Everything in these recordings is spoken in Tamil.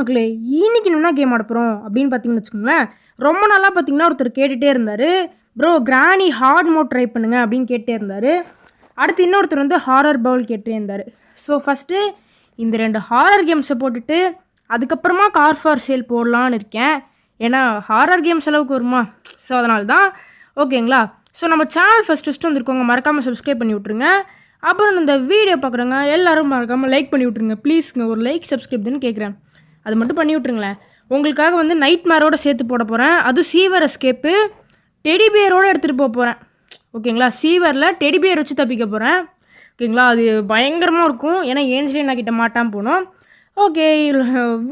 மக்களே, இன்னைக்கு என்ன கேம் ஆட போகிறோம் அப்படின்னு பார்த்தீங்கன்னு வச்சுக்கோங்களேன். ரொம்ப நாளாக பார்த்தீங்கன்னா ஒருத்தர் கேட்டுகிட்டே இருந்தார், ப்ரோ கிராணி ஹார்ட் மோட் ட்ரை பண்ணுங்க அப்படின்னு கேட்டே இருந்தார். அடுத்து இன்னொருத்தர் வந்து ஹாரர் பவுல் கேட்டே இருந்தார். ஸோ ஃபஸ்ட்டு இந்த 2 ஹாரர் கேம்ஸை போட்டுட்டு அதுக்கப்புறமா கார் ஃபார் சேல் போடலான்னு இருக்கேன். ஏன்னா ஹாரர் கேம்ஸ் அளவுக்கு வருமா, ஸோ அதனால தான். ஓகேங்களா? ஸோ நம்ம சேனல் ஃபஸ்ட்டு வந்துருக்கோங்க, மறக்காமல் சப்ஸ்கிரைப் பண்ணி விட்ருங்க. அப்புறம் இந்த வீடியோ பார்க்குறவங்க எல்லோரும் மறக்காமல் லைக் பண்ணி விட்ருங்க ப்ளீஸுங்க. ஒரு லைக் சப்ஸ்கிரைப் தானே கேட்குறேன், அது மட்டும் பண்ணி விட்ருங்களேன். உங்களுக்காக வந்து நைட் மேரோட சேர்த்து போட போகிறேன். அதுவும் சீவர் எஸ்கேப்பு டெடி பியரோடு எடுத்துகிட்டு போக போகிறேன். ஓகேங்களா? சீவரில் டெடி பியர் வச்சு தப்பிக்க போகிறேன். ஓகேங்களா? அது பயங்கரமாக இருக்கும். ஏன்னா ஏஞ்சலினா கிட்ட மாட்டாமல் போகணும். ஓகே,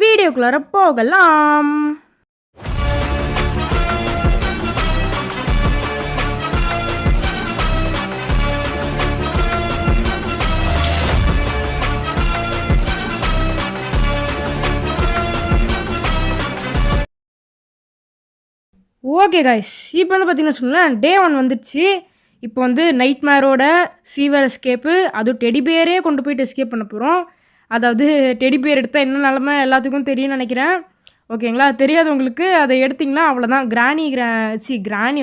வீடியோக்குள்ளார போகலாம். ஓகே கைஸ், இப்போ வந்து பார்த்தீங்கன்னு வச்சுக்கோங்களேன், டே 1 வந்துடுச்சு. இப்போ வந்து நைட் மேரோட சீவர் எஸ்கேப்பு, அதுவும் டெடி பியரே கொண்டு போயிட்டு எஸ்கேப் பண்ண போகிறோம். அதாவது டெடி பியர் எடுத்தால் என்ன நிலமை எல்லாத்துக்கும் தெரியும்னு நினைக்கிறேன். ஓகேங்களா? தெரியாதவங்களுக்கு அதை எடுத்திங்கன்னா அவ்வளோதான். கிராணி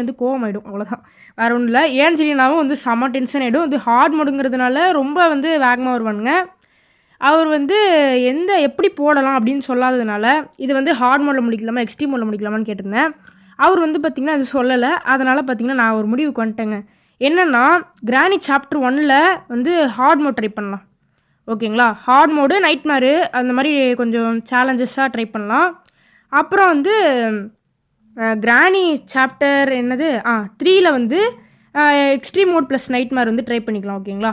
வந்து கோவமாயிடும், அவ்வளோதான், வேறு ஒன்றும் இல்லை. ஏஞ்சலினாவும் வந்து செம்ம டென்ஷன் ஆகிடும். வந்து ஹார்ட் மோடுங்கிறதுனால ரொம்ப வந்து வேகமாக வருவானுங்க. அவர் வந்து எப்படி போடலாம் அப்படின்னு சொல்லாததுனால இது வந்து ஹார்ட் மோடில் முடிக்கலாமா எக்ஸ்ட்ரீம் மோடில் முடிக்கலாமான்னு கேட்டிருந்தேன். அவர் வந்து பார்த்திங்கன்னா அது சொல்லலை. அதனால் பார்த்திங்கன்னா நான் ஒரு முடிவுக்கு வந்துட்டேங்க. என்னென்னா கிராணி சாப்டர் 1ல் வந்து ஹார்ட் மோட் ட்ரை பண்ணலாம். ஓகேங்களா? ஹார்ட் மோடு நைட் மேரு அந்த மாதிரி கொஞ்சம் சேலஞ்சஸாக ட்ரை பண்ணலாம். அப்புறம் வந்து கிராணி சாப்டர் 3ல் வந்து எக்ஸ்ட்ரீம் மோட் ப்ளஸ் நைட் மேர் வந்து ட்ரை பண்ணிக்கலாம். ஓகேங்களா?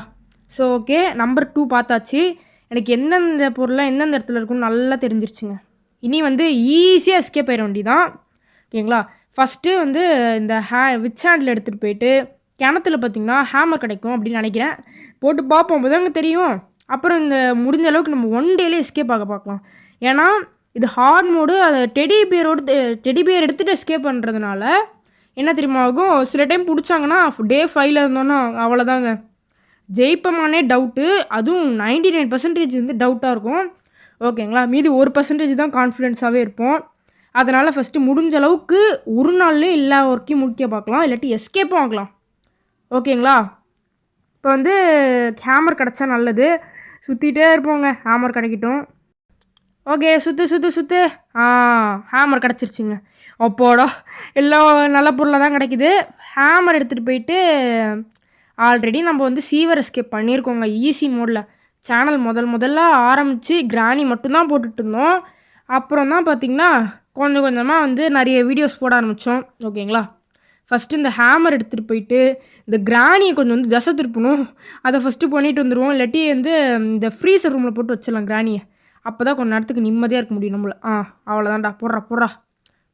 ஸோ ஓகே, நம்பர் 2 பார்த்தாச்சு. எனக்கு எந்தெந்த பொருளாக எந்தெந்த இடத்துல இருக்குன்னு நல்லா தெரிஞ்சிருச்சுங்க. இனி வந்து ஈஸியாக எஸ்கேப் ஆயிட வேண்டியதான். ஓகேங்களா? ஃபஸ்ட்டு வந்து இந்த விச் ஹேண்டில் எடுத்துகிட்டு போயிட்டு கிணத்துல பார்த்திங்கன்னா ஹேமர் கிடைக்கும் அப்படின்னு நினைக்கிறேன். போட்டு பார்ப்போம், தாங்க தெரியும். அப்புறம் இந்த முடிஞ்ச அளவுக்கு நம்ம 1 டேலே எஸ்கேப் ஆக பார்க்கலாம். ஏன்னா இது ஹார்ட் மோடு, அதை டெடி பியர் எடுத்துகிட்டு எஸ்கேப் பண்ணுறதுனால என்ன தெரியுமா ஆகும், சில டைம் பிடிச்சாங்கன்னா டே 5ல் இருந்தோன்னா அவ்வளோதாங்க, ஜெயிப்பமானே டவுட்டு. அதுவும் 99% வந்து டவுட்டாக இருக்கும். ஓகேங்களா? மீதி 1% தான் கான்ஃபிடென்ஸாகவே இருப்போம். அதனால் ஃபஸ்ட்டு முடிஞ்ச அளவுக்கு ஒரு நாள்லேயே எல்லா ஒர்க்கையும் முடிக்க பார்க்கலாம், இல்லாட்டி எஸ்கேப்பும் ஆகலாம். ஓகேங்களா? இப்போ வந்து ஹேமர் கிடச்சா நல்லது. சுற்றிகிட்டே இருப்போங்க, ஹேமர் கிடைக்கட்டும். ஓகே, சுற்று ஹேமர் கிடச்சிருச்சுங்க. அப்போடா, எல்லாம் நல்ல பொருளாக தான் கிடைக்குது. ஹேமர் எடுத்துகிட்டு போயிட்டு ஆல்ரெடி நம்ம வந்து சீவர் எஸ்கேப் பண்ணியிருக்கோங்க ஈஸி மோடில். சேனல் முதல்ல ஆரம்பித்து கிராணி மட்டும்தான் போட்டுட்டு இருந்தோம். அப்புறம் தான் பார்த்திங்கன்னா கொஞ்சம் கொஞ்சமாக வந்து நிறைய வீடியோஸ் போட ஆரம்பித்தோம். ஓகேங்களா? ஃபஸ்ட்டு இந்த ஹேமர் எடுத்துகிட்டு போயிட்டு இந்த கிராணியை கொஞ்சம் வந்து தசை திருப்பணும். அதை ஃபஸ்ட்டு பண்ணிட்டு வந்துடுவோம். இல்லாட்டி வந்து இந்த ஃப்ரீசர் ரூமில் போட்டு வச்சிடலாம் கிராணியை. அப்போ தான் கொஞ்சம் நேரத்துக்கு நிம்மதியாக இருக்க முடியும் நம்மள. அவ்வளோதான்டா, போடுறா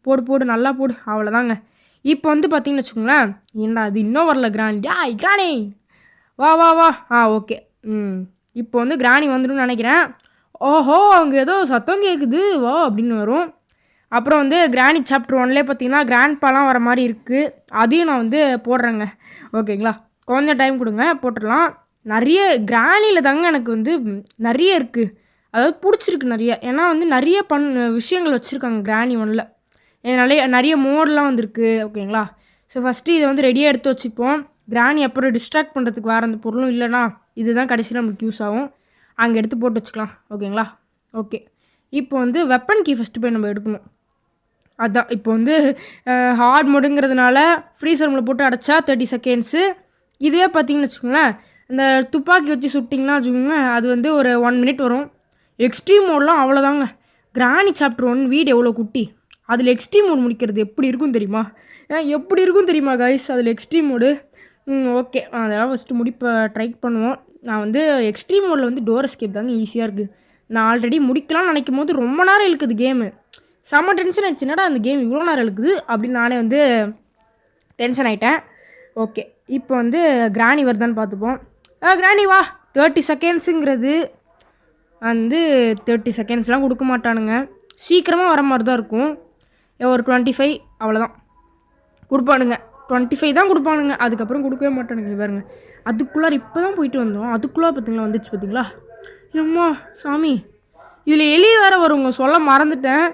போடு நல்லா போடு, அவ்வளோதாங்க. இப்போ வந்து பார்த்திங்கன்னு வச்சுக்கோங்களேன், ஏன்டா அது இன்னும் வரல கிராணி வா. ஓகே, இப்போ வந்து கிராணி வந்துடும் நினைக்கிறேன். ஓஹோ, அங்கே ஏதோ சத்தம் கேட்குது, வா அப்படின்னு வரும். அப்புறம் வந்து கிராணி சாப்டர் 1லே பார்த்திங்கன்னா கிராண்ட்பாலாம் வர மாதிரி இருக்குது. அதையும் நான் வந்து போடுறேங்க. ஓகேங்களா? கொஞ்சம் டைம் கொடுங்க, போட்டுடலாம். நிறைய கிராணியில் தாங்க எனக்கு வந்து நிறைய இருக்குது, அதாவது பிடிச்சிருக்கு நிறைய. ஏன்னா வந்து நிறைய விஷயங்கள் வச்சுருக்காங்க கிராணி 1ல். நிறைய மோடெலாம் வந்துருக்கு. ஓகேங்களா? ஸோ ஃபஸ்ட்டு இதை வந்து ரெடியாக எடுத்து வச்சுப்போம். கிராணி அப்புறம் டிஸ்ட்ராக்ட் பண்ணுறதுக்கு வேறு அந்த பொருளும் இல்லைனா இதுதான் கடைசியில் நம்மளுக்கு யூஸ் ஆகும். அங்கே எடுத்து போட்டு வச்சுக்கலாம். ஓகேங்களா? ஓகே, இப்போ வந்து வெப்பன் கீ ஃபஸ்ட்டு போய் நம்ம எடுக்கணும். அதுதான் இப்போ வந்து ஹார்ட் மோடுங்கிறதுனால ஃப்ரீசர் ரூமில் போட்டு அடைச்சா 30 செகண்ட்ஸு. இதுவே பார்த்திங்கன்னு வச்சுக்கோங்களேன், இந்த துப்பாக்கி வச்சு சுட்டிங்கன்னா வச்சுக்கோங்களேன், அது வந்து ஒரு 1 மினிட் வரும். எக்ஸ்ட்ரீம் மோட்லாம் அவ்வளோதாங்க. கிராணி சாப்டர் 1 வீடு எவ்வளோ குட்டி, அதில் எக்ஸ்ட்ரீம் மோடு முடிக்கிறது எப்படி இருக்கும் தெரியுமா கைஸ், அதில் எக்ஸ்ட்ரீம் மோடு. ஓகே, அதெல்லாம் ஃபஸ்ட்டு ட்ரை பண்ணுவோம். நான் வந்து எக்ஸ்ட்ரீம் மோடில் வந்து டோர் எஸ்கேப் தாங்க ஈஸியாக இருக்குது. நான் ஆல்ரெடி முடிக்கலாம்னு நினைக்கும் போது ரொம்ப நேரம் இழுக்குது கேமு. செம்ம டென்ஷன் ஆகிடுச்சுனாடா அந்த கேம் இவ்வளோ நேரம் இருக்குது அப்படின்னு நானே வந்து டென்ஷன் ஆகிட்டேன். ஓகே, இப்போ வந்து கிராணி வருதான்னு பார்த்துப்போம். கிராணி வா. 30 செகண்ட்ஸுங்கிறது வந்து 30 செகண்ட்ஸ்லாம் கொடுக்க மாட்டானுங்க, சீக்கிரமாக வர மாதிரி தான் இருக்கும். ஒரு 25 அவ்வளோதான் கொடுப்பானுங்க. 25 தான் கொடுப்பானுங்க, அதுக்கப்புறம் கொடுக்கவே மாட்டானுங்க. பாருங்க, அதுக்குள்ளார இப்போ தான் போயிட்டு வந்தோம், அதுக்குள்ளார பார்த்திங்களா வந்துச்சு. பார்த்திங்களா? எம்மா சாமி, இதில் எலி வேறு வருங்க, சொல்ல மறந்துட்டேன்.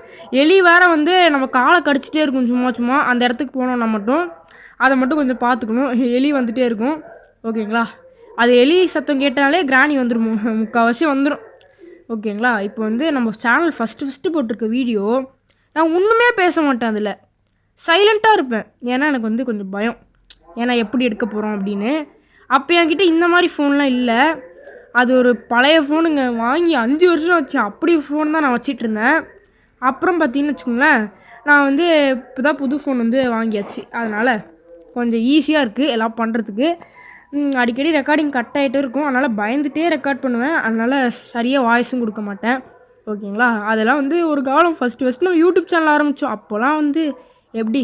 எலி வேறு வந்து நம்ம காலை கடிச்சிட்டே இருக்கும் சும்மா சும்மா. அந்த இடத்துக்கு போனோம்னா மட்டும் அதை மட்டும் கொஞ்சம் பார்த்துக்கணும். எலி வந்துகிட்டே இருக்கும், ஓகேங்களா? அது எலி சத்தம் கேட்டாலே கிராணி வந்துடும், முக்கால்வாசி வந்துடும், ஓகேங்களா? இப்போ வந்து நம்ம சேனல் ஃபஸ்ட்டு போட்டிருக்க வீடியோ நான் ஒன்றுமே பேச மாட்டேன், அதில் சைலண்ட்டாக இருப்பேன். ஏன்னா எனக்கு வந்து கொஞ்சம் பயம், ஏன்னா எப்படி எடுக்க போகிறோம் அப்படின்னு. அப்போ என்கிட்ட இந்த மாதிரி ஃபோன்லாம் இல்லை. அது ஒரு பழைய ஃபோனுங்க, வாங்கி 5 வருஷம் ஆச்சு. அப்படி ஃபோன் தான் நான் வச்சிட்டு இருந்தேன். அப்புறம் பார்த்தீங்கன்னு வச்சுக்கோங்களேன், நான் வந்து இப்போ தான் புது ஃபோன் வந்து வாங்கியாச்சு. அதனால் கொஞ்சம் ஈஸியாக இருக்குது எல்லாம் பண்ணுறதுக்கு. அடிக்கடி ரெக்கார்டிங் கட் ஆகிட்டே இருக்கும், அதனால் பயந்துகிட்டே ரெக்கார்ட் பண்ணுவேன். அதனால் சரியாக வாய்ஸும் கொடுக்க மாட்டேன், ஓகேங்களா? அதெல்லாம் வந்து ஒரு காலம் ஃபஸ்ட்டு நம்ம யூடியூப் சேனல் ஆரம்பித்தோம். அப்போலாம் வந்து எப்படி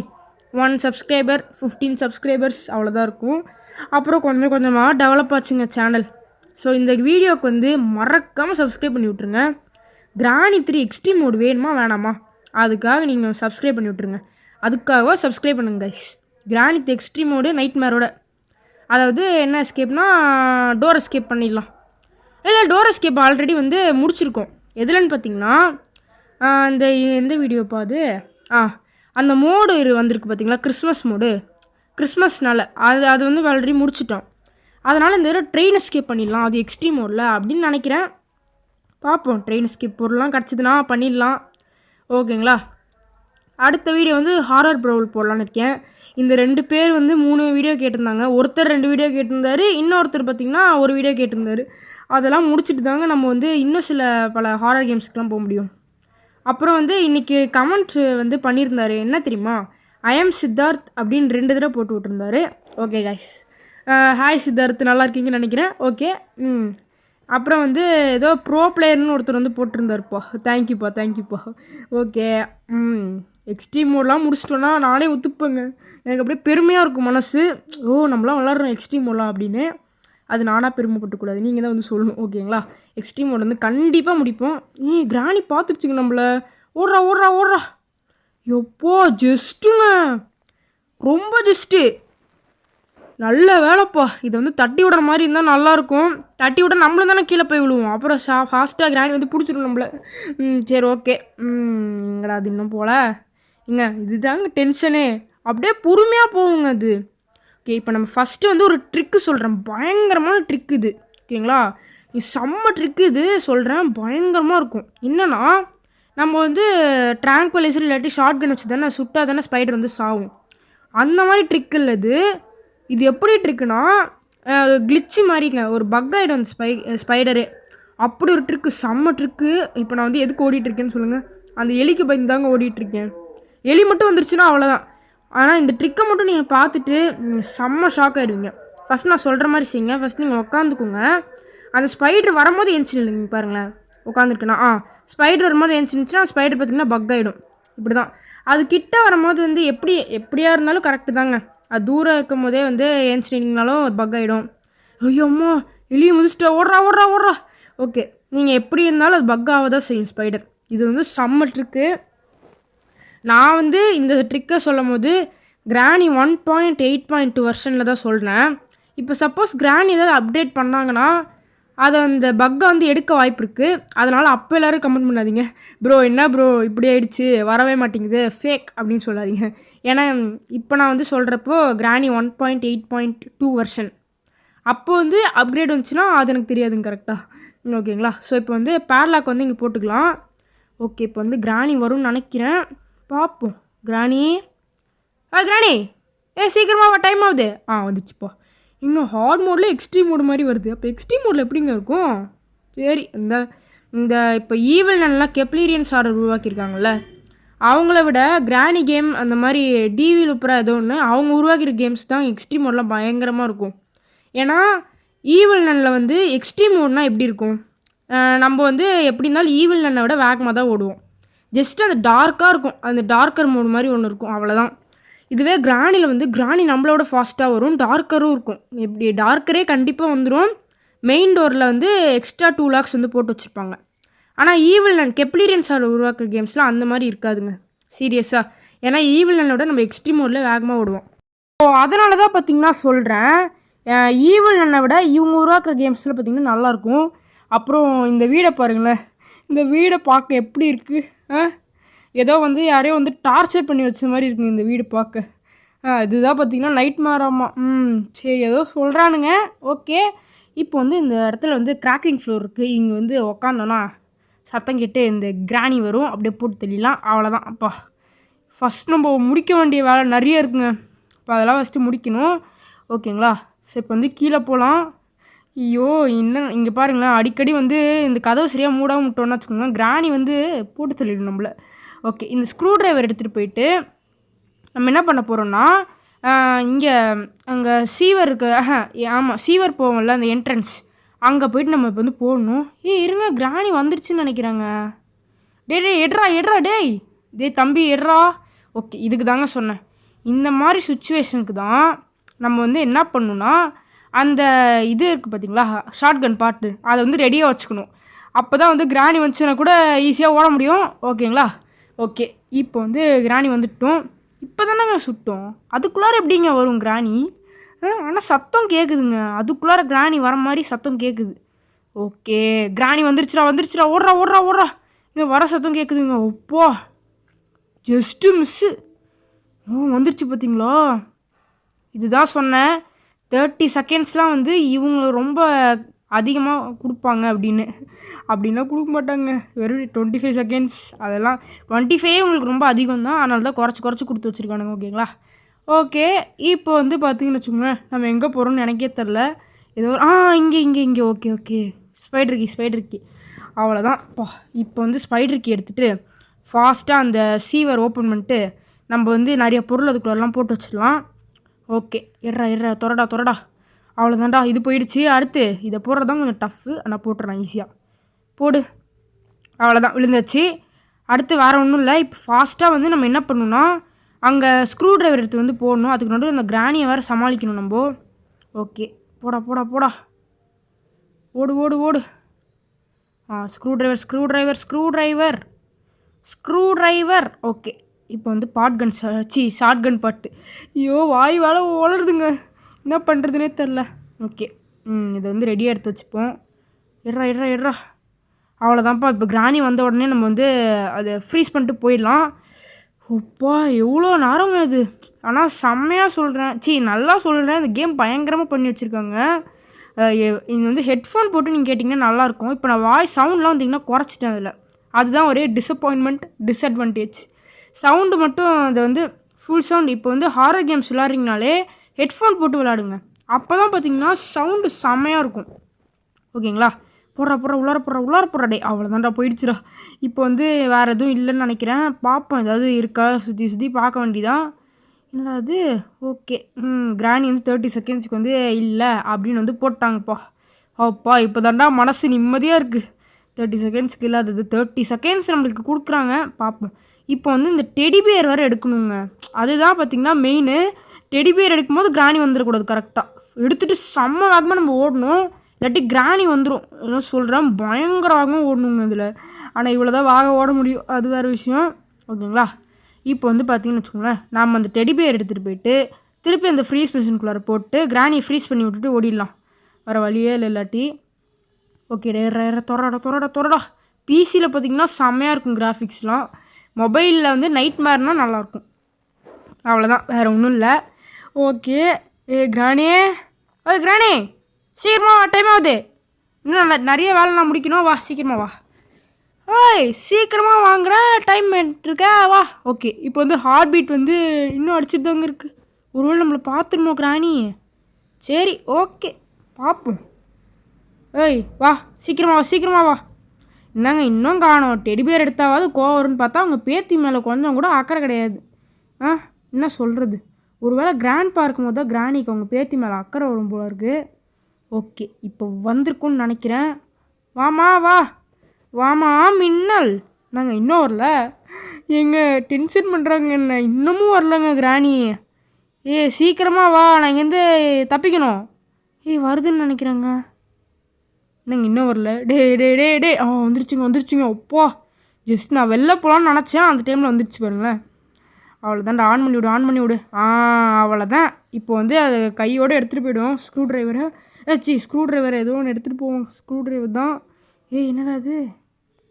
1 சப்ஸ்கிரைபர் 15 சப்ஸ்கிரைபர்ஸ் அவ்வளோதான் இருக்கும். அப்புறம் கொஞ்சம் கொஞ்சமாக டெவலப் ஆச்சுங்க சேனல். ஸோ இந்த வீடியோவுக்கு வந்து மறக்காமல் சப்ஸ்கிரைப் பண்ணி விட்ருங்க. கிராணி 3 எக்ஸ்ட்ரீம் மோடு வேணுமா வேணாமா, அதுக்காக நீங்கள் சப்ஸ்கிரைப் பண்ணி விட்ருங்க. அதுக்காக சப்ஸ்கிரைப் பண்ணுங்க கைஸ். கிராணி 3 எக்ஸ்ட்ரீம் மோடு நைட் மேரோட, அதாவது என்ன எஸ்கேப்னா டோர் எஸ்கேப் பண்ணிடலாம். இல்லை, டோர் எஸ்கேப் ஆல்ரெடி வந்து முடிச்சிருக்கோம். எதுலன்னு பார்த்தீங்கன்னா இந்த எந்த வீடியோப்பா அது, அந்த மோடு வந்திருக்கு பார்த்தீங்களா, கிறிஸ்மஸ் மோடு. கிறிஸ்மஸ்னால அது வந்து ஆல்ரெடி முடிச்சிட்டோம். அதனால் இந்த தடவை ட்ரெயின் எஸ்கேப் பண்ணிடலாம், அது எக்ஸ்ட்ரீம் மோடில் அப்படின்னு நினைக்கிறேன். பார்ப்போம், ட்ரெயின் எஸ்கேப் பொருள்லாம் கிடச்சிதுன்னா பண்ணிடலாம், ஓகேங்களா? அடுத்த வீடியோ வந்து ஹாரர் ப்ரௌல் போடலான்னு இருக்கேன். இந்த 2 பேர் வந்து 3 வீடியோ கேட்டிருந்தாங்க. ஒருத்தர் 2 வீடியோ கேட்டிருந்தாரு, இன்னொருத்தர் பார்த்திங்கன்னா 1 வீடியோ கேட்டிருந்தாரு. அதெல்லாம் முடிச்சுட்டு தாங்க நம்ம வந்து இன்னும் பல ஹாரர் கேம்ஸ்க்கெலாம் போக முடியும். அப்புறம் வந்து இன்றைக்கி கமெண்ட் வந்து பண்ணியிருந்தாரு, என்ன தெரியுமா, ஐ எம் சித்தார்த் அப்படின்னு 2 தடவை போட்டு விட்டுருந்தாரு. ஓகே கைஸ், ஹாய் சித்தார்த், நல்லா இருக்கீங்கன்னு நினைக்கிறேன். ஓகே. அப்புறம் வந்து ஏதோ ப்ரோ பிளேயர்னு ஒருத்தர் வந்து போட்டிருந்தாருப்பா, தேங்க்யூப்பா. ஓகே. எக்ஸ்ட்ரீம் மோட்லாம் முடிச்சிட்டோன்னா நானே ஒத்துப்பேங்க. எனக்கு அப்படியே பெருமையாக இருக்கும் மனசு. நம்மளாம் விளாட்றோம் எக்ஸ்ட்ரீம் மோட்லாம் அப்படின்னு. அது நானாக பெருமைப்பட்டுக்கூடாது, நீங்கள் தான் வந்து சொல்லணும், ஓகேங்களா? எக்ஸ்ட்ரீம் மோட் வந்து கண்டிப்பாக முடிப்போம். கிராணி பார்த்துருச்சுங்க நம்மளை. ஓடுறா எப்போ ஜஸ்ட்டுங்க, ரொம்ப ஜஸ்ட்டு. நல்ல வேலைப்பா, இதை வந்து தட்டி விடுற மாதிரி இருந்தால் நல்லாயிருக்கும். தட்டி விட நம்மளும் தானே கீழே போய் விழுவோம். அப்புறம் ஃபாஸ்ட்டாக கிராணி வந்து பிடிச்சிடும் நம்மளை. சரி, ஓகே. இங்கடா அது இன்னும் போல இதுதாங்க டென்ஷனே. அப்படியே பொறுமையாக போகுங்க அது. ஓகே, இப்போ நம்ம ஃபஸ்ட்டு வந்து ஒரு ட்ரிக்கு சொல்கிறேன், பயங்கரமான ட்ரிக் இது, ஓகேங்களா? இது செம்ம ட்ரிக்கு, இது சொல்கிறேன், பயங்கரமாக இருக்கும். என்னென்னா, நம்ம வந்து ட்ராங்குவலைசர் இல்லாட்டி ஷார்ட் கன் வச்சு தானே சுட்டால் தானே ஸ்பைடர் வந்து சாகும். அந்த மாதிரி ட்ரிக் இல்லை இது எப்படி ட்ரிக்குன்னா, கிளிச்சு மாதிரிங்க, ஒரு பக் ஆகிடும் அந்த ஸ்பைடரு. அப்படி ஒரு ட்ரிக்கு, செம்ம ட்ரிக்கு. இப்போ நான் வந்து எதுக்கு ஓடிட்டுருக்கேன்னு சொல்லுங்கள்? அந்த எலிக்கு பயந்து தாங்க ஓடிட்டுருக்கேன். எலி மட்டும் வந்துருச்சுன்னா அவ்வளோதான். ஆனால் இந்த ட்ரிக்கை மட்டும் நீங்கள் பார்த்துட்டு செம்ம ஷாக் ஆகிடுவீங்க. ஃபஸ்ட் நான் சொல்கிற மாதிரி செய்யுங்க. ஃபஸ்ட் நீங்கள் உட்காந்துக்குங்க. அந்த ஸ்பைடர் வரும்போது ஏஞ்சி இல்லைங்க, பாருங்களேன், உட்காந்துருக்குண்ணா ஸ்பைடர் வரும்போது ஏஞ்சிருந்துச்சுன்னா ஸ்பைடர் பார்த்திங்கன்னா பக் ஆகிடும். இப்படி தான் அது கிட்ட வரும்போது வந்து எப்படியா இருந்தாலும் கரெக்டு தாங்க. அது தூரம் இருக்கும் போதே வந்து ஏஞ்சிட்டிங்கனாலும் பக் ஆகிடும். ஐயோம்மா, எலியை முதிச்சிட்டா, ஓடுறா. ஓகே, நீங்கள் எப்படி இருந்தாலும் அது பக் ஆக தான் செய்யும் ஸ்பைடர். இது வந்து செம்ம ட்ரிக்கு. நான் வந்து இந்த ட்ரிக்கை சொல்லும் போது கிராணி 1.8.2 வெர்ஷனில் தான் சொல்கிறேன். இப்போ சப்போஸ் கிராணி ஏதாவது அப்டேட் பண்ணாங்கன்னா அதை அந்த பக்கை வந்து எடுக்க வாய்ப்பு இருக்குது. அதனால் அப்போ எல்லோரும் கமெண்ட் பண்ணாதீங்க, ப்ரோ என்ன ப்ரோ இப்படி ஆகிடுச்சு, வரவே மாட்டேங்குது, ஃபேக் அப்படின்னு சொல்லாதீங்க. ஏன்னா இப்போ நான் வந்து சொல்கிறப்போ கிராணி 1.8.2 வெர்ஷன், அப்போ வந்து அப்கிரேட் வந்துச்சுன்னா அது எனக்கு தெரியாதுங்க கரெக்டாக, ஓகேங்களா? ஸோ இப்போ வந்து பேர்லாக் வந்து இங்கே போட்டுக்கலாம். ஓகே, இப்போ வந்து கிராணி வரும்னு நினைக்கிறேன், பார்ப்போம். கிராணி சீக்கிரமாக டைம் ஆகுது. வந்துச்சுப்பா. இங்கே ஹார்ட் மோடில் எக்ஸ்ட்ரீம் மோடு மாதிரி வருது. அப்போ எக்ஸ்ட்ரீம் மோடில் எப்படிங்க இருக்கும்? சரி, இந்த இப்போ ஈவில் நன்லாம் கெப்லீரியன்ஸ் ஆர்டர் உருவாக்கியிருக்காங்கல்ல, அவங்கள விட கிராணி கேம் அந்த மாதிரி டிவி லுப்பரா ஏதோ ஒன்று அவங்க உருவாக்கிற கேம்ஸ் தான் எக்ஸ்ட்ரீம் மோட்லாம் பயங்கரமாக இருக்கும். ஏன்னா ஈவில் நன்னில் வந்து எக்ஸ்ட்ரீம் மோட்னால் எப்படி இருக்கும், நம்ம வந்து எப்படி இருந்தாலும் ஈவில் நன்னை விட வேகமாக தான் ஓடுவோம். ஜஸ்ட் அந்த டார்க்காக இருக்கும், அந்த டார்க்கர் மோடு மாதிரி ஒன்று இருக்கும், அவ்வளோதான். இதுவே கிராணியில் வந்து கிராணி நம்மளோட ஃபாஸ்ட்டாக வரும், டார்க்கரும் இருக்கும். எப்படி டார்க்கரே கண்டிப்பாக வந்துடும். மெயின் டோரில் வந்து எக்ஸ்ட்ரா 2 lakhs வந்து போட்டு வச்சுருப்பாங்க. ஆனால் ஈவில் நன் கெப்லீரியன்ஸ் ஆர்டர் உருவாக்குற கேம்ஸ்லாம் அந்த மாதிரி இருக்காதுங்க, சீரியஸாக. ஏன்னா ஈவில் நன்னோட நம்ம எக்ஸ்ட்ரீம் மோடில் வேகமாக ஓடுவோம். ஸோ அதனால தான் பார்த்திங்கன்னா சொல்கிறேன், ஈவில் நன்னை விட இவங்க உருவாக்குற கேம்ஸில் பார்த்திங்கன்னா நல்லாயிருக்கும். அப்புறம் இந்த வீடை பாருங்களேன், இந்த வீடை பார்க்க எப்படி இருக்குது? ஏதோ வந்து யாரையோ வந்து டார்ச்சர் பண்ணி வச்ச மாதிரி இருக்குங்க இந்த வீடு பார்க்க. இதுதான் பார்த்தீங்கன்னா நைட் மாராமா. சரி ஏதோ சொல்கிறானுங்க. ஓகே. இப்போ வந்து இந்த இடத்துல வந்து கிராக்கிங் ஃப்ளோர் இருக்குது. இங்கே வந்து உக்காந்தோன்னா சத்தம் கேட்டு இந்த கிராணி வரும். அப்படியே போட்டு தெரியலாம். அவ்வளோதான். அப்பா ஃபஸ்ட் நம்ம முடிக்க வேண்டிய வேலை நிறைய இருக்குங்க. இப்போ அதெல்லாம் ஃபஸ்ட்டு முடிக்கணும். ஓகேங்களா? ஸோ இப்போ வந்து கீழே போகலாம். ஐயோ இன்னும் இங்கே பாருங்களேன், அடிக்கடி வந்து இந்த கதவு சரியாக மூடாமல் விட்டோன்னு வச்சுக்கோங்களேன், கிராணி வந்து போட்டு தள்ளிடும் நம்மளை. ஓகே, இந்த ஸ்க்ரூ ட்ரைவர் எடுத்துகிட்டு போயிட்டு நம்ம என்ன பண்ண போகிறோன்னா, இங்கே அங்கே சீவர் இருக்கு. ஆமாம், சீவர் போவோம்ல அந்த என்ட்ரன்ஸ், அங்கே போயிட்டு நம்ம இப்போ வந்து போடணும். இருங்க, கிராணி வந்துருச்சுன்னு நினைக்கிறாங்க. டே எட்ரா எட்ரா டேய் தம்பி எட்ரா. ஓகே, இதுக்கு தாங்க சொன்னேன். இந்த மாதிரி சுச்சுவேஷனுக்கு தான் நம்ம வந்து என்ன பண்ணணும்னா, அந்த இது இருக்குது பார்த்தீங்களா, ஷார்ட் கன் பாட்டு, அதை வந்து ரெடியாக வச்சுக்கணும். அப்போ தான் வந்து கிராணி வந்துச்சுன்னா கூட ஈஸியாக ஓட முடியும். ஓகேங்களா? ஓகே, இப்போ வந்து கிராணி வந்துட்டோம். இப்போ தானேங்க சுட்டோம், அதுக்குள்ளார எப்படிங்க வரும் கிராணி? ஆனால் சத்தம் கேட்குதுங்க, அதுக்குள்ளார கிராணி வர மாதிரி சத்தம் கேட்குது. ஓகே, கிராணி வந்துருச்சுடா, ஓடுறா. இங்கே வர சத்தம் கேட்குதுங்க. Oppo, just miss. வந்துருச்சு பார்த்தீங்களா? இதுதான் சொன்னேன், 30 செகண்ட்ஸ்லாம் வந்து இவங்க ரொம்ப அதிகமாக கொடுப்பாங்க அப்படின்னா கொடுக்க மாட்டாங்க. வெறும் 25 செகண்ட்ஸ். அதெல்லாம் 25 உங்களுக்கு ரொம்ப அதிகம் தான், அதனால தான் குறைச்சி கொடுத்து வச்சுருக்கானுங்க. ஓகேங்களா? ஓகே, இப்போ வந்து பார்த்தீங்கன்னு வச்சுக்கோங்களேன், நம்ம எங்கே போகிறோம்னு எனக்கே தெரில. ஏதோ இங்கே ஓகே ஸ்பைடர் கீ அவ்வளோதான். இப்போ வந்து ஸ்பைடர் கீ எடுத்துகிட்டு ஃபாஸ்ட்டாக அந்த சீவர் ஓப்பன் பண்ணிட்டு நம்ம வந்து நிறைய பொருள் அதுக்குள்ளெல்லாம் போட்டு வச்சிடலாம். ஓகே, எட்ரா தொரடா. அவ்வளோதான்டா, இது போயிடுச்சு. அடுத்து இதை போடுறது தான் கொஞ்சம் டஃப்பு, ஆனால் போட்டுறேன் ஈஸியாக. போடு. அவ்வளோதான், விழுந்தாச்சு. அடுத்து வேறு ஒன்றும் இல்லை. இப்போ ஃபாஸ்ட்டாக வந்து நம்ம என்ன பண்ணணும்னா, அங்கே ஸ்க்ரூ ட்ரைவர் எடுத்து வந்து போடணும். அதுக்கு நடுவில் அந்த கிராணியை வேறு சமாளிக்கணும் நம்ம. ஓகே, போடா. ஓடு. Screw driver. ஓகே, இப்போ வந்து ஷார்ட் கன் பாட்டு. ஐயோ, வாய் வேலை வளருதுங்க, என்ன பண்ணுறதுனே தெரில. ஓகே, இதை வந்து ரெடியாக எடுத்து வச்சுப்போம். எட்ரா. அவ்வளோதான்ப்பா. இப்போ கிராணி வந்த உடனே நம்ம வந்து அதை ஃப்ரீஸ் பண்ணிட்டு போயிடலாம். ஓப்பா, எவ்வளோ நேரங்க இது! ஆனால் செம்மையாக சொல்கிறேன், நல்லா சொல்கிறேன். இந்த கேம் பயங்கரமாக பண்ணி வச்சுருக்காங்க. இது வந்து ஹெட்ஃபோன் போட்டு நீங்கள் கேட்டிங்கன்னா நல்லாயிருக்கும். இப்போ நான் வாய்ஸ் சவுண்ட்லாம் வந்திங்கன்னா குறைச்சிட்டேன் அதில். அதுதான் ஒரே டிஸ்அட்வான்டேஜ். சவுண்டு மட்டும் அதை வந்து ஃபுல் சவுண்ட். இப்போ வந்து ஹாரர் கேம்ஸ் விளாட்றீங்கனாலே ஹெட்ஃபோன் போட்டு விளாடுங்க, அப்போ தான் பார்த்தீங்கன்னா சவுண்டு செம்மையாக இருக்கும். ஓகேங்களா? போடுறா உள்ளார போடுறா. டே, அவ்வளோதான்டா, போயிடுச்சுடா. இப்போ வந்து வேறு எதுவும் இல்லைன்னு நினைக்கிறேன். பார்ப்போம், ஏதாவது இருக்கா, சுற்றி பார்க்க வேண்டியதான். என்னடா அது? ஓகே, கிராணி வந்து 30 செகண்ட்ஸுக்கு வந்து இல்லை அப்படின்னு வந்து போட்டாங்கப்பா. அப்பா, இப்போ தாண்டா மனசு நிம்மதியாக இருக்குது. 30 செகண்ட்ஸ்க்கு இல்லாதது 30 செகண்ட்ஸ் நம்மளுக்கு கொடுக்குறாங்க. பார்ப்போம். இப்போ வந்து இந்த டெடிபியர் வேறு எடுக்கணுங்க, அதுதான் பார்த்திங்கன்னா மெயின். டெடிபியர் எடுக்கும்போது கிராணி வந்துடக்கூடாது. கரெக்டாக எடுத்துகிட்டு செம்ம வேகமாக நம்ம ஓடணும், இல்லாட்டி கிராணி வந்துடும். என்ன சொல்கிறேன், பயங்கர வேகமாக ஓடணுங்க இதில். ஆனால் இவ்வளோ தான் ஓட முடியும், அது வேறு விஷயம். ஓகேங்களா? இப்போ வந்து பார்த்திங்கன்னு வச்சுக்கோங்களேன், நம்ம அந்த டெடிபியர் எடுத்துகிட்டு போயிட்டு திருப்பி அந்த ஃப்ரீஸ் மிஷினுக்குள்ளார போட்டு கிராணியை ஃப்ரீஸ் பண்ணி விட்டுட்டு ஓடிடலாம். வேறு வழியே இல்லை இல்லாட்டி. ஓகே, தொரடா. பிசியில் பார்த்திங்கன்னா செம்மையாக இருக்கும் கிராஃபிக்ஸ்லாம். மொபைலில் வந்து நைட் மேர்னால் நல்லாயிருக்கும். அவ்வளோதான், வேறு ஒன்றும் இல்லை. ஓகே, கிராணி சீக்கிரமாக வா, டைம் ஆகுது. இன்னும் நிறைய வேலை நான் முடிக்கணும். வா, சீக்கிரமாக வா. சீக்கிரமாக வாங்குற, டைம் இருக்கா, வா. ஓகே, இப்போ வந்து ஹார்ட் பீட் வந்து இன்னும் அடிச்சுட்டு தாங்க இருக்குது. ஒருவேளை நம்மளை பார்த்துருமோ கிராணி? சரி, ஓகே, பார்ப்போம். வா, சீக்கிரமாக வா. என்னங்க இன்னும் காணோம்? டெடிபியர் எடுத்தாவது கோவம் வரும்னு பார்த்தா அவங்க பேத்தி மேலே கொஞ்சம் கூட அக்கறை கிடையாது. என்ன சொல்கிறது? ஒருவேளை கிராண்ட் பார்க்கும் போது தான் கிராணிக்கு அவங்க பேத்தி மேலே அக்கறை வரும் போல இருக்குது. ஓகே, இப்போ வந்திருக்குன்னு நினைக்கிறேன். வாமா மின்னல். நாங்கள் இன்னும் வரல. டென்ஷன் பண்ணுறாங்க என்ன, இன்னமும் வரலங்க கிராணி. சீக்கிரமாக வா, நான் இங்கேருந்து தப்பிக்கணும். வருதுன்னு நினைக்கிறேங்க. என்னங்க இன்னும் வரல? டே வந்துருச்சுங்க. அப்பா, ஜஸ்ட் நான் வெளில போகலான்னு நினச்சேன், அந்த டைமில் வந்துருச்சு பாருங்களேன். அவ்வளோதான்டா, ஆன் பண்ணி விடு. அவ்வளோதான். இப்போ வந்து அதை கையோடு எடுத்துகிட்டு போய்டுவோம் ஸ்க்ரூ ட்ரைவரை. ஸ்க்ரூ ட்ரைவரை ஏதோ ஒன்று எடுத்துகிட்டு போவோம். ஸ்க்ரூ ட்ரைவர் தான். என்னடா அது?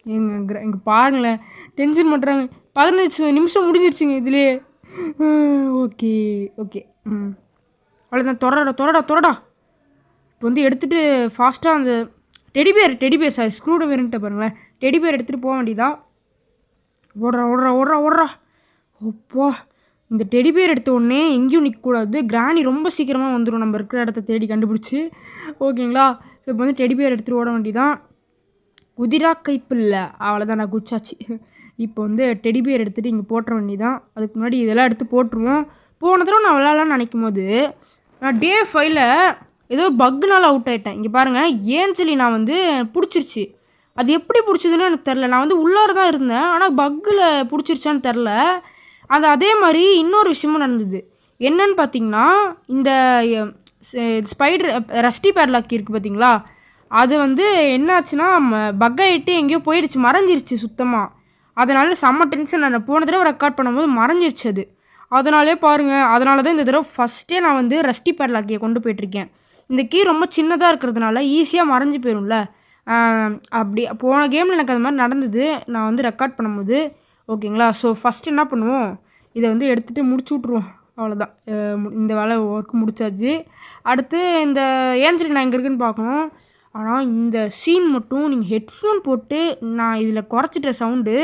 இங்கே பாருங்களேன், டென்ஷன் பண்ணுறாங்க. 15 நிமிஷம் முடிஞ்சிருச்சுங்க இதுலேயே. Okay okay. அவ்வளோதான். தொடடா. இப்போ வந்து எடுத்துகிட்டு ஃபாஸ்ட்டாக அந்த டெடிபியர் சார் ஸ்க்ரூ ட்ரைவர்ன்ட்டு பாருங்களேன், டெடிபியர் எடுத்துகிட்டு போக வேண்டியதான். ஓடுறா. அப்பா, இந்த டெடிபியர் எடுத்த உடனே எங்கேயும் நிற்கக்கூடாது. கிராணி ரொம்ப சீக்கிரமாக வந்துடும் நம்ம இருக்கிற இடத்த தேடி கண்டுபிடிச்சி. ஓகேங்களா? ஸோ இப்போ வந்து டெடிபியர் எடுத்துகிட்டு ஓட வேண்டியதான். குதிரா கைப்பில்லை, அவ்வளோதான், நான் குச்சாச்சு. இப்போ வந்து டெடிபியர் எடுத்துகிட்டு இங்கே போட்டுற வேண்டியதான். அதுக்கு முன்னாடி இதெல்லாம் எடுத்து போட்டுருவோம். போன தடவை நான் விளாட்லான்னு நினைக்கும் போது நான் டே 5ல் ஏதோ பக்குனால அவுட் ஆகிட்டேன். இங்கே பாருங்கள், ஏஞ்சலி நான் வந்து பிடிச்சிருச்சு. அது எப்படி பிடிச்சதுன்னு எனக்கு தெரில. நான் வந்து உள்ளார தான் இருந்தேன், ஆனால் பக்கில் பிடிச்சிருச்சான்னு தெரில. அது அதே மாதிரி இன்னொரு விஷயமும் நடந்தது. என்னன்னு பார்த்தீங்கன்னா, இந்த ஸ்பைடர் ரஸ்டி பேட்லாக் இருக்குது பார்த்தீங்களா, அது வந்து என்னாச்சுன்னா பக் ஆகிட்டு எங்கேயோ போயிடுச்சு, மறைஞ்சிருச்சு சுத்தமாக. அதனால செம்ம டென்ஷன். நான் போன தடவை ரெக்கார்ட் பண்ணும்போது மறைஞ்சிருச்சு அது. அதனாலே பாருங்கள், அதனால தான் இந்த தடவை ஃபஸ்ட்டே நான் வந்து ரஸ்டி பேட்லாக்கியை கொண்டு போயிட்டுருக்கேன். இந்த கீ ரொம்ப சின்னதாக இருக்கிறதுனால ஈஸியாக மறைஞ்சி போயிடும்ல. அப்படி போன கேமில் எனக்கு அது மாதிரி நடந்தது, நான் வந்து ரெக்கார்ட் பண்ணும்போது. ஓகேங்களா? ஸோ ஃபஸ்ட்டு என்ன பண்ணுவோம், இதை வந்து எடுத்துகிட்டு முடிச்சு விட்ருவோம். அவ்வளோதான், இந்த வேலை ஒர்க் முடிச்சாச்சு. அடுத்து இந்த ஏஞ்சலி நான் எங்கே இருக்குன்னு பார்க்கணும். ஆனால் இந்த சீன் மட்டும் நீங்கள் ஹெட்ஃபோன் போட்டு, நான் இதில் குறைச்சிட்ட சவுண்டு,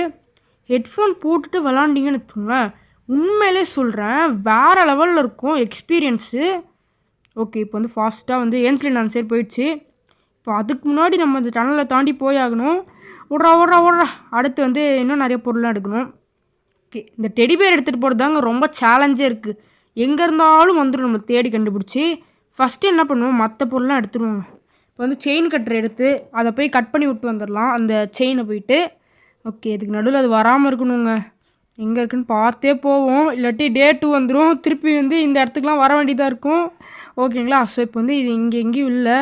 ஹெட்ஃபோன் போட்டுட்டு விளாண்டிங்கன்னு வச்சுக்கோங்களேன், உண்மையிலே சொல்கிறேன் வேறு லெவலில் இருக்கும் எக்ஸ்பீரியன்ஸு. ஓகே, இப்போ வந்து ஃபாஸ்ட்டாக வந்து ஏஞ்சலி நான் சரி போயிடுச்சு. இப்போ அதுக்கு முன்னாடி நம்ம இந்த டனலை தாண்டி போயாகணும். ஓடுறா. அடுத்து வந்து இன்னும் நிறைய பொருளாக எடுக்கணும். ஓகே, இந்த டெடிபேர் எடுத்துகிட்டு போகிறது தாங்க ரொம்ப சேலஞ்சே இருக்குது. எங்கே இருந்தாலும் வந்துடும் நம்ம தேடி கண்டுபிடிச்சி. ஃபஸ்ட்டு என்ன பண்ணுவோம், மற்ற பொருள்லாம் எடுத்துருவோங்க. இப்போ வந்து செயின் கட்டர் எடுத்து அதை போய் கட் பண்ணி விட்டு வந்துடலாம், அந்த செயினை போயிட்டு. ஓகே, இதுக்கு நடுவில் அது வராமல் இருக்கணுங்க. எங்கே இருக்குன்னு பார்த்தே போவோம், இல்லாட்டி டே 2 வந்துடும். திருப்பி வந்து இந்த இடத்துக்குலாம் வர வேண்டியதாக இருக்கும். ஓகேங்களா? ஸோ இப்போ வந்து இது இங்கே எங்கேயும் இல்லை.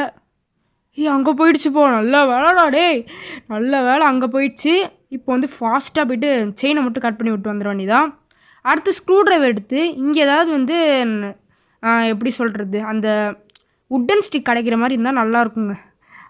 அங்கே போயிடுச்சு போ, நல்ல வேலைடா டேய், நல்ல வேலை அங்கே போயிடுச்சு. இப்போ வந்து ஃபாஸ்ட்டாக போய்ட்டு செயினை மட்டும் கட் பண்ணி விட்டு வந்துட வேண்டியதான். அடுத்து ஸ்க்ரூ ட்ரைவர் எடுத்து இங்கே ஏதாவது வந்து எப்படி சொல்கிறது, அந்த உட்டன் ஸ்டிக் கிடைக்கிற மாதிரி இருந்தால் நல்லாயிருக்குங்க.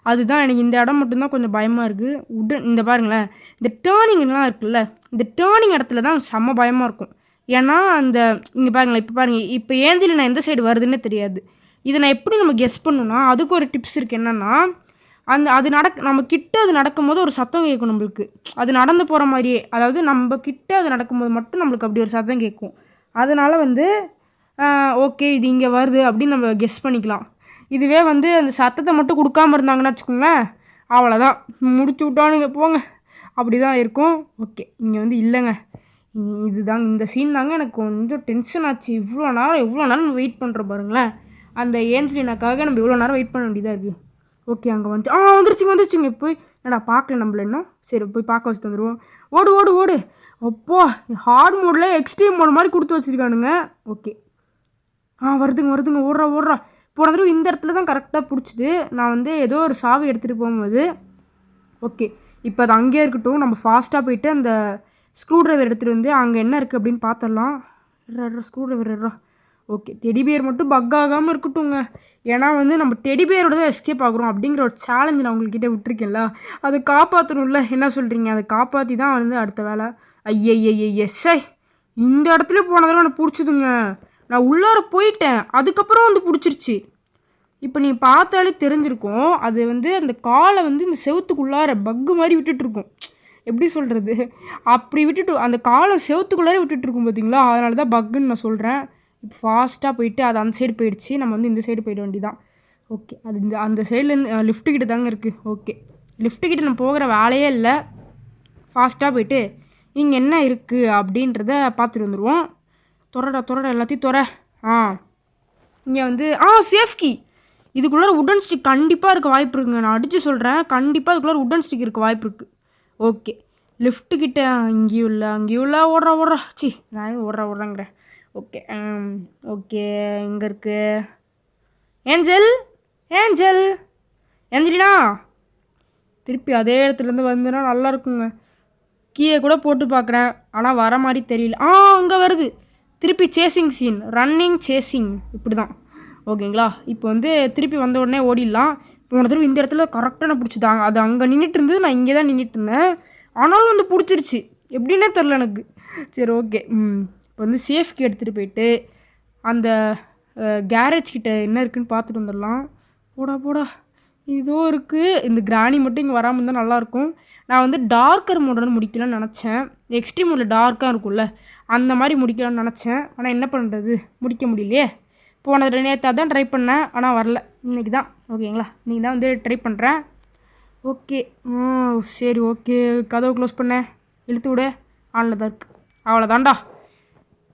அதுதான் எனக்கு இந்த இடம் மட்டும்தான் கொஞ்சம் பயமாக இருக்குது. இந்த பாருங்களேன், இந்த டேர்னிங்லாம் இருக்குல்ல, இந்த டேர்னிங் இடத்துல தான் செம்ம பயமாக இருக்கும். ஏன்னா அந்த இங்கே பாருங்களேன், இப்போ ஏஞ்சலி நான் எந்த சைடு வருதுன்னே தெரியாது. இதை நான் எப்படி நம்ம கெஸ் பண்ணணும்னா, அதுக்கு ஒரு டிப்ஸ் இருக்குது. என்னென்னா, அது நம்ம கிட்ட அது நடக்கும்போது ஒரு சத்தம் கேட்கும் நம்மளுக்கு. அது நடந்து போகிற மாதிரியே, அதாவது நம்ம கிட்ட அது நடக்கும்போது மட்டும் நம்மளுக்கு அப்படி ஒரு சத்தம் கேட்கும். அதனால் வந்து ஓகே இது இங்கே வருது அப்படின்னு நம்ம கெஸ் பண்ணிக்கலாம். இதுவே வந்து அந்த சத்தத்தை மட்டும் கொடுக்காமல் இருந்தாங்கன்னு வச்சுக்கோங்களேன், அவ்வளோதான், முடிச்சு விட்டானுங்க போங்க, அப்படி தான் இருக்கும். ஓகே, இங்கே வந்து இல்லைங்க, இதுதாங்க இந்த சீன் தாங்க எனக்கு கொஞ்சம் டென்ஷன் ஆச்சு. எவ்வளோ நேரம் நம்ம வெயிட் பண்ணுறோம் பாருங்களேன். அந்த ஏஞ்சலினாக்காக நம்ம இவ்வளோ நேரம் வெயிட் பண்ண வேண்டியதாக இருக்குது. ஓகே, அங்கே வந்துருச்சுங்க. போய் என்னடா பார்க்கல நம்மள இன்னும், சரி போய் பார்க்க வச்சுட்டு வந்துடுவோம். ஓடு. அப்போ ஹார்ட் மோடில் எக்ஸ்ட்ரீம் மோட் மாதிரி கொடுத்து வச்சுருக்கானுங்க. ஓகே, வருதுங்க. ஓடுறா. போன தடவை இந்த இடத்துல தான் கரெக்டாக பிடிச்சிது. நான் வந்து ஏதோ ஒரு சாவி எடுத்துகிட்டு போகும்போது. ஓகே, இப்போ அது அங்கேயே இருக்கட்டும். நம்ம ஃபாஸ்ட்டாக போயிட்டு அந்த ஸ்க்ரூ ட்ரைவர் எடுத்துகிட்டு வந்து அங்கே என்ன இருக்குது அப்படின்னு பார்த்துடலாம். Screw driver. ஓகே, டெடிபியர் மட்டும் பக் ஆகாமல் இருக்கட்டும்ங்க. ஏன்னா வந்து நம்ம டெடிபியரோட தான் எஸ்கேப் ஆகுறோம் அப்படிங்கிற ஒரு சேலஞ்சு நான் உங்கள்கிட்ட விட்டுருக்கேன்ல, அதை காப்பாற்றணும்ல. என்ன சொல்கிறீங்க? அதை காப்பாற்றி தான் வந்து அடுத்த வேலை. ஐயையையெஸ்ஸை, இந்த இடத்துல போன தடவை எனக்கு பிடிச்சிதுங்க. நான் உள்ளார போயிட்டேன், அதுக்கப்புறம் வந்து பிடிச்சிருச்சு. இப்போ நீ பார்த்தாலே தெரிஞ்சிருக்கும், அது வந்து அந்த காலை வந்து இந்த செவுத்துக்குள்ளார பக்கு மாதிரி விட்டுட்ருக்கும். எப்படி சொல்கிறது, அப்படி விட்டுட்டு அந்த காலை செவுத்துக்குள்ளாரே விட்டுட்ருக்கும் பார்த்தீங்களா, அதனால தான் பக்குன்னு நான் சொல்கிறேன். இப்போ ஃபாஸ்ட்டாக போயிட்டு அது அந்த சைடு போயிடுச்சு, நம்ம வந்து இந்த சைடு போயிட வேண்டியதான். ஓகே, அது அந்த சைட்லேருந்து லிஃப்ட்டுக்கிட்ட தாங்க இருக்குது. ஓகே, லிஃப்ட்டுக்கிட்ட நம்ம போகிற வேலையே இல்லை. ஃபாஸ்ட்டாக போயிட்டு இங்கே என்ன இருக்குது அப்படின்றத பார்த்துட்டு வந்துடுவோம். துறடா எல்லாத்தையும் இங்கே வந்து சேஃப் கீ. இதுக்குள்ளே உடன் ஸ்டிக் கண்டிப்பாக இருக்க வாய்ப்பு இருக்குங்க. நான் அடித்து சொல்கிறேன், கண்டிப்பாக இதுக்குள்ளே உடன் ஸ்டிக் இருக்க வாய்ப்பு இருக்குது. ஓகே, லிஃப்ட்டுக்கிட்ட இங்கேயும் இல்லை. ஓடுறா. நான் ஓடுறேங்கிறேன். ஓகே, எங்கே இருக்குது ஏஞ்சலினா? திருப்பி அதே இடத்துலேருந்து வந்துன்னா நல்லா இருக்குங்க. கீயை கூட போட்டு பார்க்குறேன், ஆனால் வர மாதிரி தெரியல. அங்கே வருது திருப்பி சேசிங் சீன், ரன்னிங் சேசிங், இப்படி தான். ஓகேங்களா? இப்போ வந்து திருப்பி வந்த உடனே ஓடிடலாம். போன தடவை இந்த இடத்துல கரெக்டாக நான் பிடிச்சிதாங்க. அது அங்கே நின்றுட்டு இருந்தது, நான் இங்கே தான் நின்றுட்டு இருந்தேன். ஆனாலும் வந்து பிடிச்சிருச்சு, எப்படின்னே தெரில எனக்கு. சரி ஓகே. இப்போ வந்து சேஃப்க்கு எடுத்துகிட்டு போயிட்டு அந்த கேரேஜ் கிட்ட என்ன இருக்குதுன்னு பார்த்துட்டு வந்துடலாம். போடா இதோ இருக்குது. இந்த கிராணி மட்டும் இங்கே வராமல் இருந்தால் நல்லாயிருக்கும். நான் வந்து டார்க்கர் மோடுன்னு முடிக்கலாம்னு நினச்சேன். எக்ஸ்ட்ரீம் மோடில் டார்க்காக இருக்கும்ல, அந்த மாதிரி முடிக்கலாம்னு நினச்சேன். ஆனால் என்ன பண்ணுறது, முடிக்க முடியலையே. போனது நேற்று தான் ட்ரை பண்ணேன், ஆனால் வரல. இன்றைக்கி தான் ஓகேங்களா, இன்றைக்கி தான் வந்து ட்ரை பண்ணுறேன். ஓகே. சரி ஓகே, கதவை க்ளோஸ் பண்ணேன், இழுத்து விட. ஆனில் தான் இருக்குது. அவ்வளோதான்டா.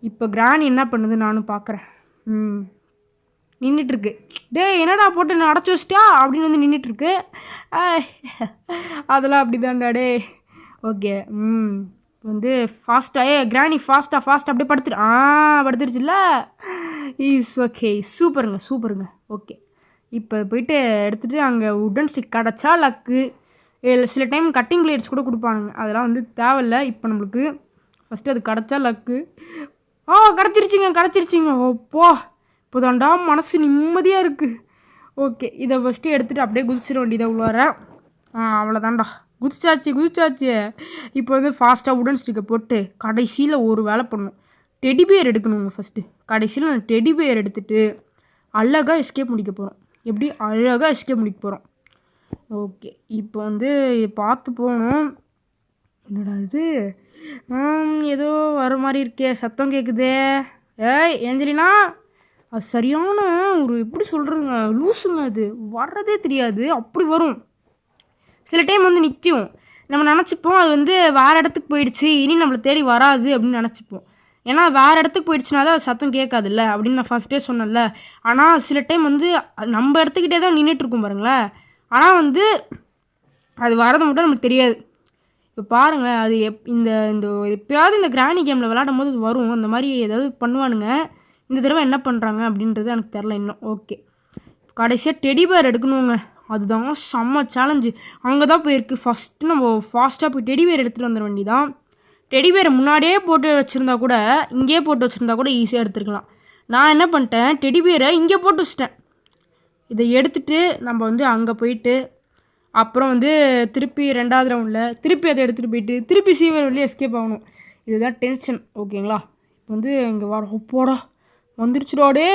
இப்போ கிராணி என்ன பண்ணுது நானும் பார்க்குறேன். நின்றுட்டுருக்கு. என்னடா போட்டு நான் அடைச்சி வச்சிட்டா அப்படின்னு வந்து நின்றுட்டுருக்கு. அதெல்லாம் அப்படி தான்டா ஓகே. வந்து ஃபாஸ்ட்டாக கிராணி ஃபாஸ்ட்டாக அப்படியே படுத்துருச்சுல்ல. Is okay. சூப்பருங்க. ஓகே. இப்போ போயிட்டு எடுத்துகிட்டு அங்கே உடன் ஸ்டிக் கிடச்சா லக்கு. சில டைம் கட்டிங் பிளேட்ஸ் கூட கொடுப்பானுங்க, அதெல்லாம் வந்து தேவையில்லை இப்போ நம்மளுக்கு. ஃபஸ்ட்டு அது கிடச்சா லக்கு. கிடச்சிருச்சிங்க. ஓப்போ, இப்போதாண்டா மனசு நிம்மதியாக இருக்குது. ஓகே, இதை ஃபஸ்ட்டு எடுத்துகிட்டு அப்படியே குதிச்சிட வேண்டியதை உள்ளார. அவ்வளோதான்டா, குதிச்சாச்சு. இப்போ வந்து ஃபாஸ்ட்டாக உடன் ஸ்டிக்கை போட்டு கடைசியில் ஒரு வேலை பண்ணணும். டெடி பியர் எடுக்கணுங்க ஃபஸ்ட்டு. கடைசியில் நான் டெடி பியர் எடுத்துகிட்டு அழகாக எஸ்கேப் முடிக்க போகிறோம். எப்படி அழகாக எஸ்கேப் முடிக்க போகிறோம். ஓகே, இப்போ வந்து பார்த்து போகணும். என்னடா இது, ஏதோ வர மாதிரி இருக்கே, சத்தம் கேட்குதே. ஏஞ்சலினா, அது சரியான ஒரு எப்படி சொல்கிறதுங்க, லூஸுங்க. அது வர்றதே தெரியாது, அப்படி வரும். சில டைம் வந்து நிற்கும். நம்ம நினச்சிப்போம் அது வந்து வேறு இடத்துக்கு போயிடுச்சு, இனி நம்மளை தேடி வராது அப்படின்னு நினச்சிப்போம். ஏன்னா வேறு இடத்துக்கு போயிடுச்சுனா தான் அது சத்தம் கேட்காதுல்ல அப்படின்னு நான் ஃபஸ்ட்டே சொன்னேன்ல. ஆனால் சில டைம் வந்து நம்ம இடத்துக்கிட்டே தான் நின்றுட்டுருக்கும் பாருங்களேன். ஆனால் வந்து அது வரது மட்டும் நமக்கு தெரியாது. இப்போ பாருங்கள், அது இந்த எப்போயாவது இந்த கிராணி கேமில் விளையாடும் போது அது வரும். அந்த மாதிரி ஏதாவது பண்ணுவானுங்க. இந்த தடவை என்ன பண்ணுறாங்க அப்படின்றது எனக்கு தெரில இன்னும். ஓகே, கடைசியாக டெடி பேர் எடுக்கணுங்க. அதுதாங்க செம்ம சேலஞ்சு. அங்கே தான் போயிருக்கு. ஃபஸ்ட்டு நம்ம ஃபாஸ்ட்டாக போய் டெடி பேர் எடுத்துகிட்டு வந்துட வேண்டியதான். டெடி பேரை முன்னாடியே போட்டு வச்சுருந்தா கூட, இங்கேயே போட்டு வச்சுருந்தா கூட ஈஸியாக எடுத்துருக்கலாம். நான் என்ன பண்ணிட்டேன், டெடி பேரை இங்கே போட்டு வச்சிட்டேன். இதை எடுத்துகிட்டு நம்ம வந்து அங்கே போயிட்டு அப்புறம் வந்து திருப்பி 2வது ரவுண்டில் திருப்பி அதை எடுத்துகிட்டு போயிட்டு திருப்பி சீவர் வழியே எஸ்கேப் ஆகணும். இதுதான் டென்ஷன். ஓகேங்களா, இப்போ வந்து இங்கே போடா வந்துருச்சுடோடே.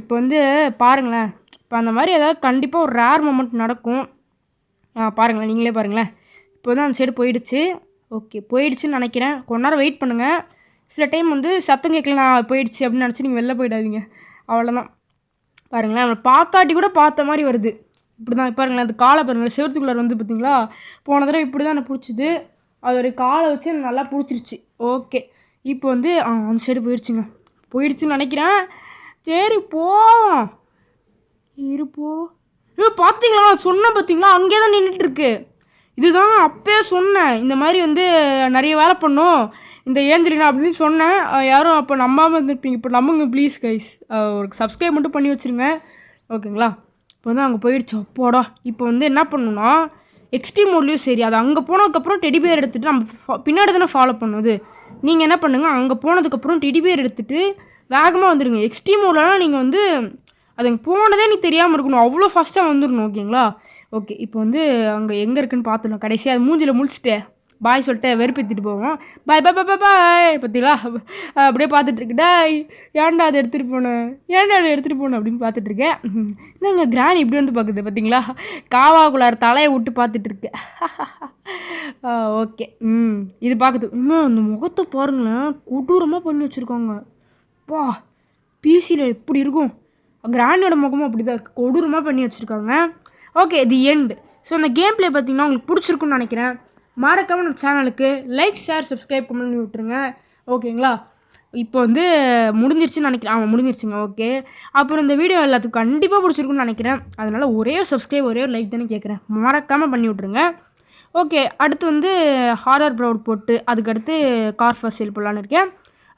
இப்போ வந்து பாருங்களேன், இப்போ அந்த மாதிரி ஏதாவது கண்டிப்பாக ஒரு ரேர் மொமெண்ட் நடக்கும். பாருங்களேன், நீங்களே பாருங்களேன். இப்போ வந்து அந்த சைடு போயிடுச்சு. ஓகே, போயிடுச்சுன்னு நினைக்கிறேன். கொஞ்ச நேரம் வெயிட் பண்ணுங்கள். சில டைம் வந்து சத்தம் கேட்கல, நான் போயிடுச்சு அப்படின்னு நினச்சி நீங்கள் வெளில போயிடாதீங்க. அவ்வளோதான். பாருங்களேன், நம்மளை பார்க்காட்டி கூட பார்த்த மாதிரி வருது. இப்படி தான் பாருங்களேன், அது காலை பாருங்களேன், செவத்துக்குள்ளார வந்து பார்த்தீங்களா. போன தடவை இப்படி தான் எனக்கு பிடிச்சிது. அதோடைய காலை வச்சு எனக்கு நல்லா பிடிச்சிருச்சு. ஓகே, இப்போ வந்து அந்த சைடு போயிடுச்சுன்னு நினைக்கிறேன். சரி போவோம். பார்த்தீங்களா, சொன்னேன் பார்த்தீங்களா, அங்கே தான் நின்றுட்டுருக்கு. இதுதான் அப்பயே சொன்னேன், இந்த மாதிரி வந்து நிறைய வேலை பண்ணும் இந்த ஏஞ்சலினா அப்படின்னு சொன்னேன். யாரும் அப்போ நம்பாமல் இருந்திருப்பீங்க. இப்போ நம்புங்க ப்ளீஸ் கைஸ். ஒரு சப்ஸ்கிரைப் மட்டும் பண்ணி வச்சுருங்க. ஓகேங்களா, இப்போ வந்து அங்கே போயிடுச்சு. அப்போடா, இப்போ வந்து என்ன பண்ணணும்னா எக்ஸ்ட்ரீம் மோட்லேயும் சரி, அது அங்கே போனதுக்கப்புறம் டெடி பேர் எடுத்துகிட்டு நம்ம பின்னாடி தானே ஃபாலோ பண்ணுது. நீங்கள் என்ன பண்ணுங்கள், அங்கே போனதுக்கப்புறம் டெடி பேர் எடுத்துகிட்டு வேகமாக வந்துடுங்க. எக்ஸ்ட்ரீம் மோட்லலாம் நீங்கள் வந்து அது அங்கே போனதே எனக்கு தெரியாமல் இருக்கணும், அவ்வளோ ஃபாஸ்ட்டாக வந்துடணும். ஓகேங்களா, ஓகே, இப்போ வந்து அங்கே எங்கே இருக்குன்னு பார்த்துடலாம். கடைசியாக அது மூஞ்சில் முழிச்சிட்டு பாய் சொல்லிட்டு வெறுப்பேற்றிட்டு போவோம். பாய் பாய் பாய் பாய். பார்த்தீங்களா, அப்படியே பார்த்துட்ருக்கேன். ஏன்டா அதை எடுத்துகிட்டு போனேன் அப்படின்னு பார்த்துட்ருக்கேன். என்னங்க கிராணி இப்படி வந்து பார்க்குது பார்த்தீங்களா, காவாக்குள்ளார தலையை விட்டு பார்த்துட்ருக்கு. ஓகே, இது பார்க்குது. இன்னும் அந்த முகத்தை பாருங்களேன், கொடூரமாக பண்ணி வச்சுருக்காங்க. பா, பிசியில் எப்படி இருக்கும், கிராண்டியோட முகமும் அப்படி தான் இருக்குது, கொடூரமாக பண்ணி வச்சுருக்காங்க. Okay, the end. ஸோ அந்த கேம் பிளே பார்த்தீங்கன்னா உங்களுக்கு பிடிச்சிருக்குன்னு நினைக்கிறேன். மறக்காமல் நம்ம சேனலுக்கு லைக், ஷேர், சப்ஸ்கிரைப் பண்ணி விட்டுருங்க. ஓகேங்களா, இப்போ வந்து முடிஞ்சிருச்சுன்னு நினைக்கிறேன். முடிஞ்சிருச்சுங்க. ஓகே, அப்புறம் இந்த வீடியோ எல்லாத்துக்கும் கண்டிப்பாக பிடிச்சிருக்குன்னு நினைக்கிறேன். அதனால் ஒரே சப்ஸ்கிரைப், ஒரே ஒரு லைக் தானே கேட்குறேன். மறக்காமல் பண்ணி விட்ருங்க. ஓகே, அடுத்து வந்து ஹாரர் ப்ரௌட் போட்டு அதுக்கடுத்து கார் ஃபார் சேல் போடலான்னு இருக்கேன்.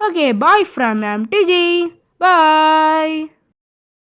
Okay, bye from DG. Bye.